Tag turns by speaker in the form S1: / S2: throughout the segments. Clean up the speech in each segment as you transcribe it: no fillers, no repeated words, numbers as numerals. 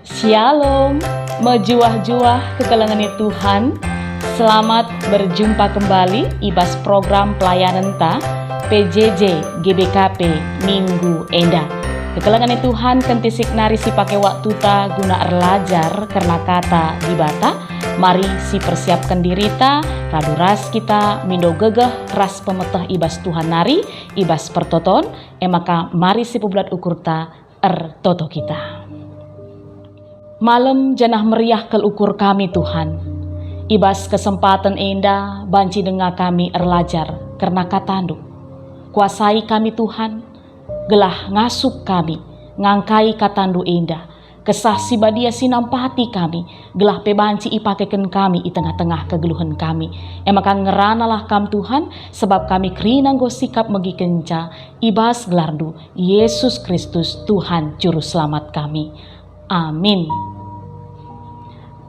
S1: Shalom, mejuah-juah kekelengan Tuhan. Selamat berjumpa kembali ibas program pelayanan ta PJJ GBKP Minggu Enda. Kekelengan Tuhan kentisik nari si pakai waktu ta guna erlajar karena kata di bata. Mari si persiapkan diri ta, radu ras kita mindo gegeh ras pemetah ibas Tuhan nari, ibas pertoton, maka mari si peblat ukur ta toto kita. Malam janah meriah kel ukur kami Tuhan. Ibas kesempatan enda banci dengar kami erlajar karena katandu. Kuasai kami Tuhan, gelah ngasup kami, ngangkai katandu enda. Kesah si badia sinampati kami, gelah pebanci ipakeken kami di tengah-tengah kegeluhan kami. Maka ngeranalah kam Tuhan, sebab kami kerinang go sikap megi kenca, ibas gelardu Yesus Kristus Tuhan Juru Selamat kami. Amin.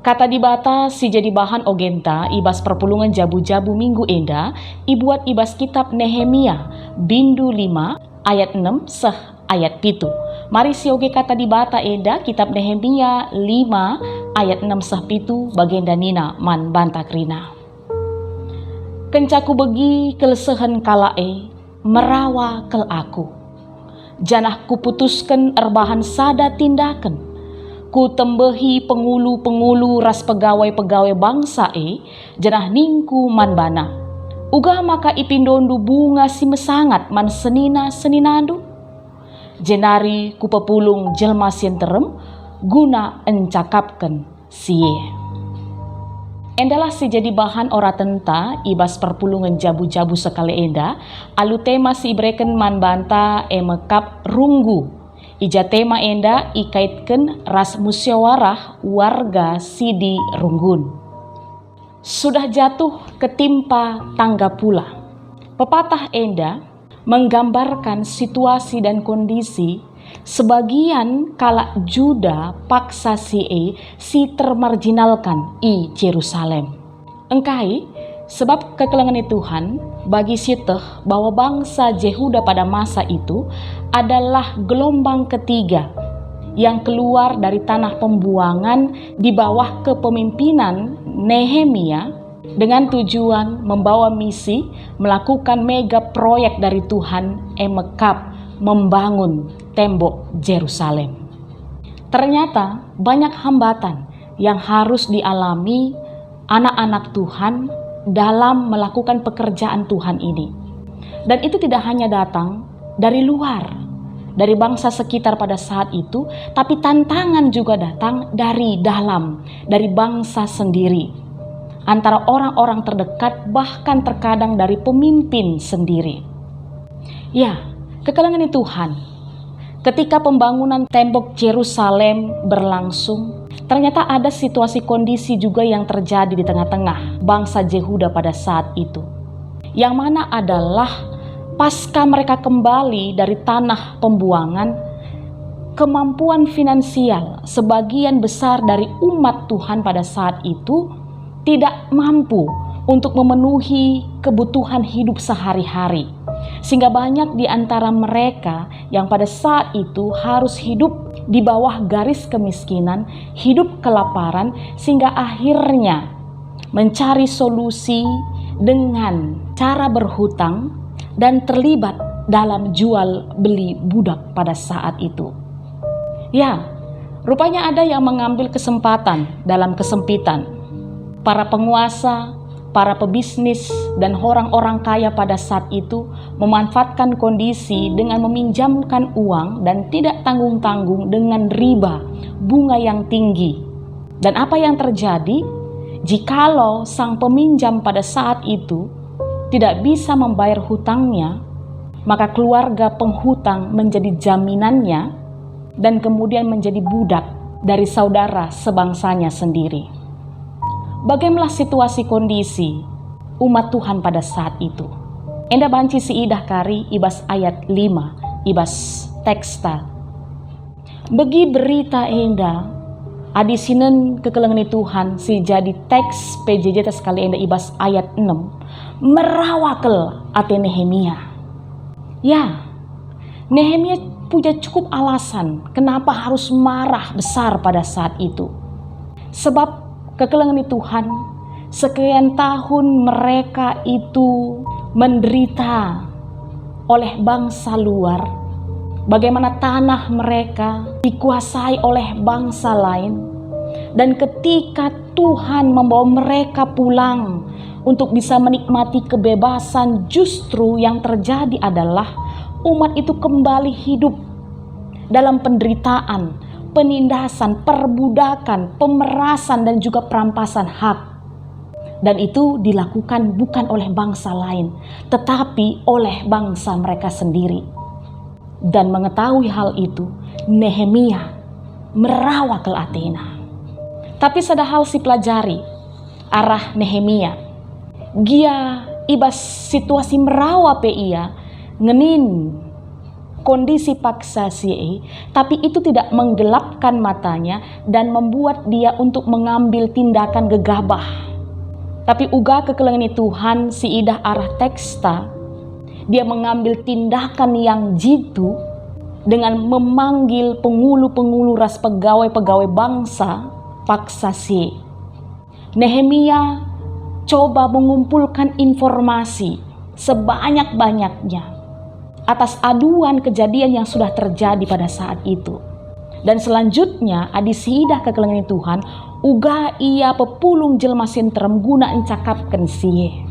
S1: Kata di bata si jadi bahan ogenta ibas perpulungan jabu-jabu minggu enda ibuat ibas kitab Nehemia bindu 5 ayat 6 seh ayat 7. Mari si oge kata di bata enda kitab Nehemia 5 ayat 6 seh 7 bagenda nina man bantak rina. Kencaku begi kelesehen kalae merawa kel aku. Janah kuputuskan erbahan sada tindakan. Ku tembehi pengulu-pengulu ras pegawai-pegawai bangsa janah ningku man bana. Uga maka ipindondu bunga si mesangat man seninadu. Jenari ku pepulung jelma sienterem guna encakapken siye. Endalah si jadi bahan ora tenta ibas perpulungan jabu-jabu sekali enda alu tema si ibreken man banta mekap runggu. Ija tema enda ikaitkan ras musyawarah warga sidi runggun. Sudah jatuh ketimpa tangga pula. Pepatah enda menggambarkan situasi dan kondisi sebagian kala Juda paksa si termarginalkan i Yerusalem. Engkai sebab kekelengan Tuhan bagi siteh bahwa bangsa Yehuda pada masa itu adalah gelombang ketiga yang keluar dari tanah pembuangan di bawah kepemimpinan Nehemia dengan tujuan membawa misi melakukan mega proyek dari Tuhan emekap membangun tembok Yerusalem. Ternyata banyak hambatan yang harus dialami anak-anak Tuhan dalam melakukan pekerjaan Tuhan ini. Dan itu tidak hanya datang dari luar, dari bangsa sekitar pada saat itu, tapi tantangan juga datang dari dalam, dari bangsa sendiri. Antara orang-orang terdekat, bahkan terkadang dari pemimpin sendiri. Ya, kekelengan Tuhan, ketika pembangunan tembok Yerusalem berlangsung, ternyata ada situasi kondisi juga yang terjadi di tengah-tengah bangsa Yehuda pada saat itu. Yang mana adalah pasca mereka kembali dari tanah pembuangan, kemampuan finansial sebagian besar dari umat Tuhan pada saat itu tidak mampu untuk memenuhi kebutuhan hidup sehari-hari. Sehingga banyak di antara mereka yang pada saat itu harus hidup di bawah garis kemiskinan, hidup kelaparan, sehingga akhirnya mencari solusi dengan cara berhutang dan terlibat dalam jual beli budak pada saat itu. Ya, rupanya ada yang mengambil kesempatan dalam kesempitan. Para penguasa, para pebisnis, dan orang-orang kaya pada saat itu memanfaatkan kondisi dengan meminjamkan uang dan tidak tanggung-tanggung dengan riba bunga yang tinggi. Dan apa yang terjadi? Jikalau sang peminjam pada saat itu tidak bisa membayar hutangnya, maka keluarga penghutang menjadi jaminannya dan kemudian menjadi budak dari saudara sebangsanya sendiri. Bagaimana situasi kondisi umat Tuhan pada saat itu? Enda banci si idah kari ibas ayat 5, ibas teksta. Begi berita enda adisinen kekelengan Tuhan si jadi teks PJJ sekali enda ibas ayat 6 merawakel ate Nehemia. Ya, Nehemia punya cukup alasan kenapa harus marah besar pada saat itu. Sebab kekelengan Tuhan, sekian tahun mereka itu menderita oleh bangsa luar. Bagaimana tanah mereka dikuasai oleh bangsa lain. Dan ketika Tuhan membawa mereka pulang untuk bisa menikmati kebebasan, justru yang terjadi adalah umat itu kembali hidup dalam penderitaan, penindasan, perbudakan, pemerasan, dan juga perampasan hak. Dan itu dilakukan bukan oleh bangsa lain, tetapi oleh bangsa mereka sendiri. Dan mengetahui hal itu, Nehemia merawat ke Athena. Tapi ada hal si pelajari arah Nehemia. Gia ibas situasi merawa pe ia ngenin kondisi paksa sie, tapi itu tidak menggelapkan matanya dan membuat dia untuk mengambil tindakan gegabah. Tapi uga kekelengan Tuhan si idah arah teksta, dia mengambil tindakan yang jitu dengan memanggil pengulu-pengulu ras pegawai-pegawai bangsa paksa sie. Nehemia coba mengumpulkan informasi sebanyak-banyaknya atas aduan kejadian yang sudah terjadi pada saat itu. Dan selanjutnya adisidah kekelengan Tuhan, uga ia pepulung jelma sentrem guna encakapkan sie.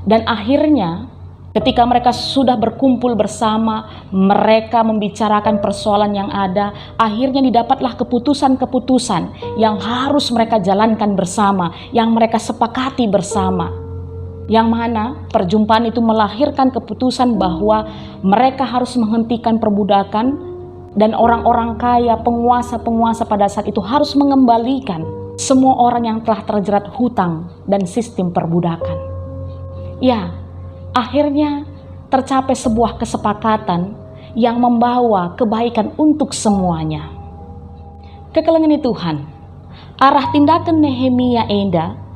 S1: Dan akhirnya ketika mereka sudah berkumpul bersama, mereka membicarakan persoalan yang ada, akhirnya didapatlah keputusan-keputusan yang harus mereka jalankan bersama, yang mereka sepakati bersama. Yang mana perjumpaan itu melahirkan keputusan bahwa mereka harus menghentikan perbudakan dan orang-orang kaya, penguasa-penguasa pada saat itu harus mengembalikan semua orang yang telah terjerat hutang dan sistem perbudakan. Ya, akhirnya tercapai sebuah kesepakatan yang membawa kebaikan untuk semuanya. Kekelengan Tuhan, arah tindakan Nehemia enda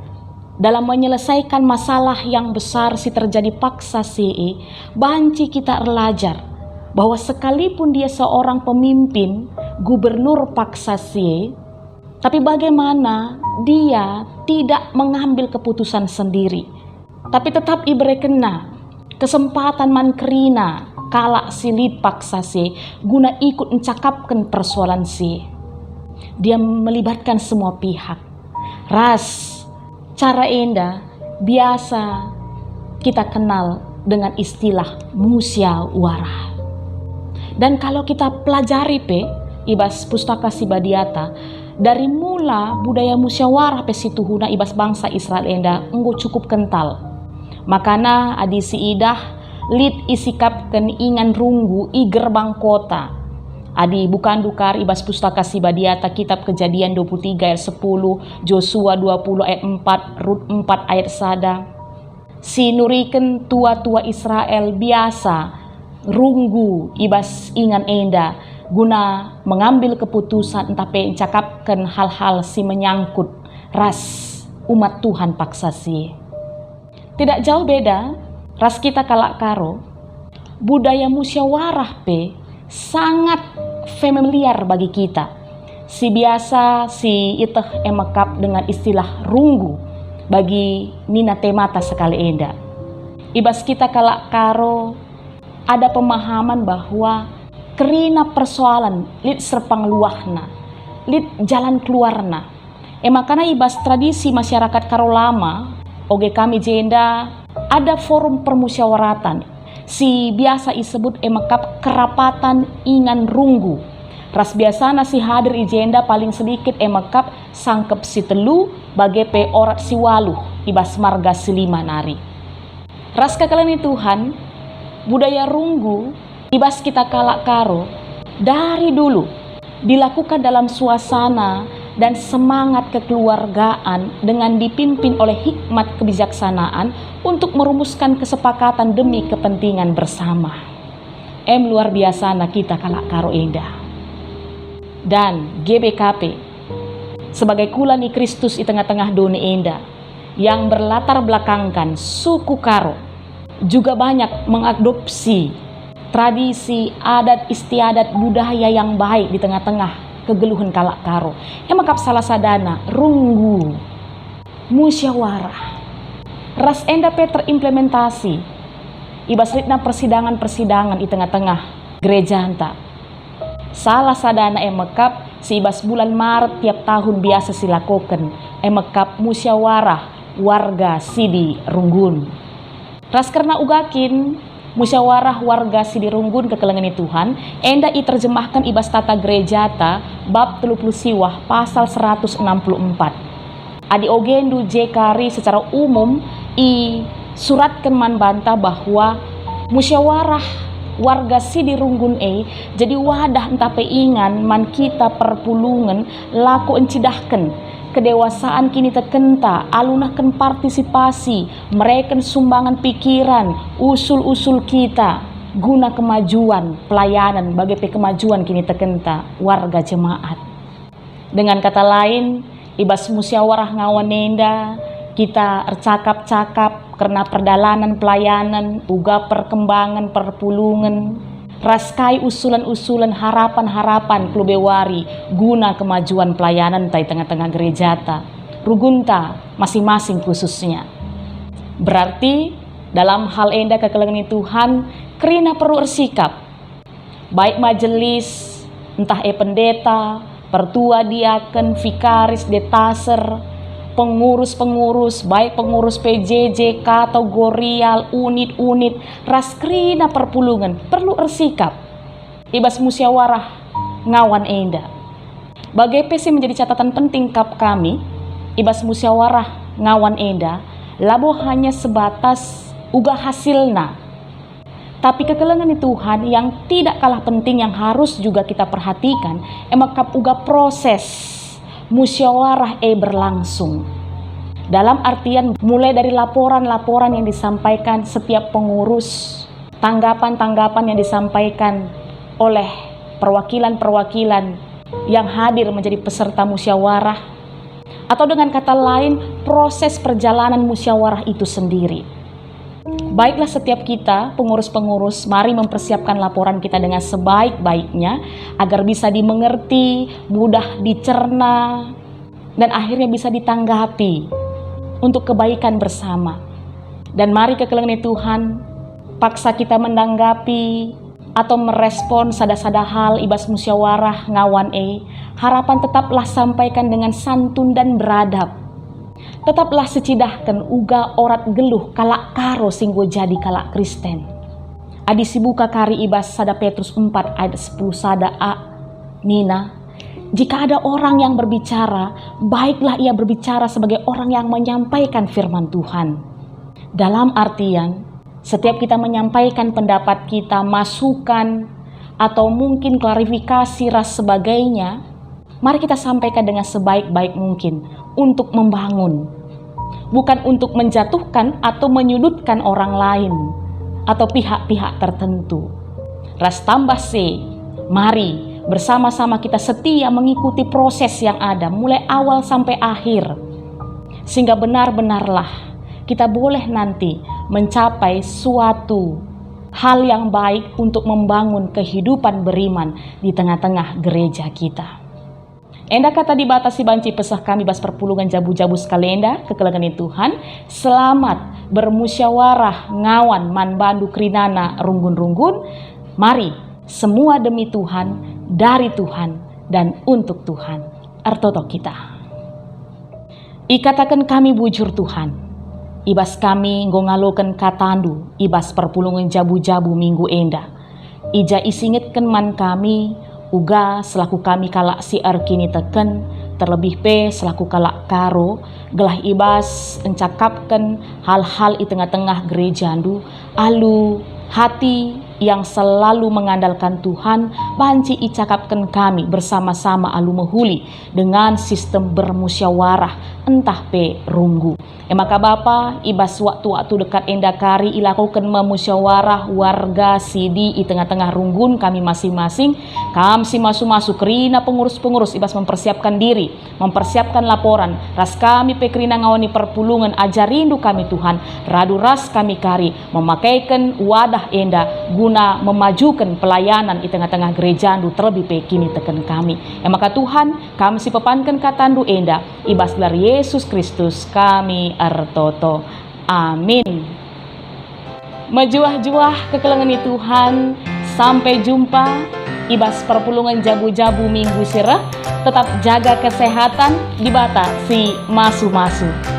S1: dalam menyelesaikan masalah yang besar si terjadi paksa sie, banci kita belajar bahwa sekalipun dia seorang pemimpin, gubernur paksa sie, tapi bagaimana dia tidak mengambil keputusan sendiri, tapi tetap diberi kena kesempatan mankerina kala silit paksa si guna ikut mencakapkan persoalan si. Dia melibatkan semua pihak. Cara enda biasa kita kenal dengan istilah musyawarah. Dan kalau kita pelajari ibas pustaka Sibadiata, dari mula budaya musyawarah situhuna ibas bangsa Israel enda enggo cukup kental. Makana adisi idah lid isikapkan ingan runggu i gerbang kota. Adi bukan dukar ibas pustaka Sibadiata kitab Kejadian 23 ayat 10, Joshua 20 ayat 4, Rut 4 ayat 1. Sinuriken tua-tua Israel biasa runggu ibas ingan enda guna mengambil keputusan entah mencakapkan hal-hal si menyangkut umat Tuhan paksa si. Tidak jauh beda ras kita kalak karo, budaya musyawarah sangat familiar bagi kita. Si biasa si iteh emakap dengan istilah runggu bagi nina temata sekali enda. Ibas kita kalak karo ada pemahaman bahwa kerina persoalan lid serpang luahna, lid jalan keluarna. Makana ibas tradisi masyarakat karo lama, oge kami jenda ada forum permusyawaratan. Si biasa disebut emakap kerapatan ingan runggu. Ras biasana si hadir ijenda paling sedikit emakap sangkep si telu bage pe orat si waluh ibas marga si lima nari. Ras kekalian Tuhan, budaya runggu ibas kita kalak karo dari dulu dilakukan dalam suasana dan semangat kekeluargaan dengan dipimpin oleh hikmat kebijaksanaan untuk merumuskan kesepakatan demi kepentingan bersama. Luar biasa kita kalak karo enda. Dan GBKP sebagai kulani Kristus di tengah-tengah dunia enda yang berlatar belakangkan suku Karo juga banyak mengadopsi tradisi, adat istiadat, budaya yang baik di tengah-tengah kegeluhan kalak karo. Emakap salah sadana runggu musyawarah ras enda pe terimplementasi ibas ritna persidangan-persidangan di tengah-tengah gereja hanta. Salah sadana emakap si ibas bulan Maret tiap tahun biasa silakoken emakap musyawarah warga Sidi Runggun. Ras karena ugakin musyawarah warga Sidi Runggun kekelengan Tuhan enda terjemahkan ibas tata gereja ta bab 30 siwah pasal 164. Adi ogendu jekari secara umum suratkan man banta bahwa musyawarah warga Sidi Runggun jadi wadah entah peingan man kita perpulungan laku encidahkan kedewasaan kini tekenta alunahkan partisipasi mereka sumbangan pikiran usul-usul kita guna kemajuan pelayanan bagi kemajuan kini tekenta warga jemaat. Dengan kata lain ibas musyawarah ngawanenda kita cakap-cakap karena perdalanan pelayanan uga perkembangan perpulungan raskai usulan-usulan harapan-harapan klubewari guna kemajuan pelayanan di tengah-tengah gereja ta rugunta masing-masing khususnya. Berarti dalam hal enda kekelengan Tuhan kerina perlu bersikap baik majelis entah pendeta pertua diaken vikaris detaser pengurus-pengurus baik pengurus PJJ kategorial unit-unit raskrina perpulungan perlu bersikap ibas musyawarah ngawan enda. Bagai PC menjadi catatan penting kap kami ibas musyawarah ngawan enda labo hanya sebatas uga hasilna. Tapi kekelengan Tuhan yang tidak kalah penting yang harus juga kita perhatikan emakap uga proses musyawarah berlangsung. Dalam artian mulai dari laporan-laporan yang disampaikan setiap pengurus, tanggapan-tanggapan yang disampaikan oleh perwakilan-perwakilan yang hadir menjadi peserta musyawarah, atau dengan kata lain proses perjalanan musyawarah itu sendiri. Baiklah setiap kita pengurus-pengurus mari mempersiapkan laporan kita dengan sebaik-baiknya agar bisa dimengerti, mudah dicerna, dan akhirnya bisa ditanggapi untuk kebaikan bersama. Dan mari kekelengan Tuhan paksa kita menanggapi atau merespon sada-sada hal ibas musyawarah ngawan harapan tetaplah sampaikan dengan santun dan beradab. Tetaplah secidahkan uga orat geluh kalak karo singgo jadi kalak Kristen. Adi sibuka kari ibas sada Petrus 4 ayat 10 sada a Nina. Jika ada orang yang berbicara, baiklah ia berbicara sebagai orang yang menyampaikan firman Tuhan. Dalam artian, setiap kita menyampaikan pendapat kita, masukan, atau mungkin klarifikasi ras sebagainya, mari kita sampaikan dengan sebaik-baik mungkin untuk membangun. Bukan untuk menjatuhkan atau menyudutkan orang lain atau pihak-pihak tertentu. Ras tambah C, mari bersama-sama kita setia mengikuti proses yang ada mulai awal sampai akhir. Sehingga benar-benarlah kita boleh nanti mencapai suatu hal yang baik untuk membangun kehidupan beriman di tengah-tengah gereja kita. Enda kata dibatasi banci pesah kami bas perpulungan jabu-jabu skalenda kekelengan Tuhan. Selamat bermusyawarah ngawan man bandu krinana runggun-runggun. Mari semua demi Tuhan, dari Tuhan, dan untuk Tuhan. Artoto kita. Ikatakan kami bujur Tuhan. Ibas kami ngongaloken katandu. Ibas perpulungan jabu-jabu minggu enda. Ija isingitkan man kami. Uga selaku kami kalak siar kini teken, terlebih pe selaku kalak karo, gelah ibas encakapkan hal-hal di tengah-tengah gereja andu, alu hati yang selalu mengandalkan Tuhan, banci icakapkan kami bersama-sama alu mehuli dengan sistem bermusyawarah entah pe runggu. Maka Bapa, ibas waktu-waktu dekat endakari ilakukan memusyawarah warga sidi i tengah-tengah runggun kami masing-masing. Kami si masuk-masuk kerina pengurus-pengurus ibas mempersiapkan diri, mempersiapkan laporan. Ras kami pe kerina ngawani perpulungan ajarindu kami Tuhan. Radu ras kami kari memakaikan wadah enda guna memajukan pelayanan di tengah-tengah gereja andu terlebih pe kini teken kami. Maka Tuhan, kami si pepankan katandu enda ibas gelar Yesus Kristus kami artoto. Amin. Mejuah-juah kekelengan Tuhan. Sampai jumpa ibas perpulungan jabu-jabu minggu sirah. Tetap jaga kesehatan di bata si masu-masu.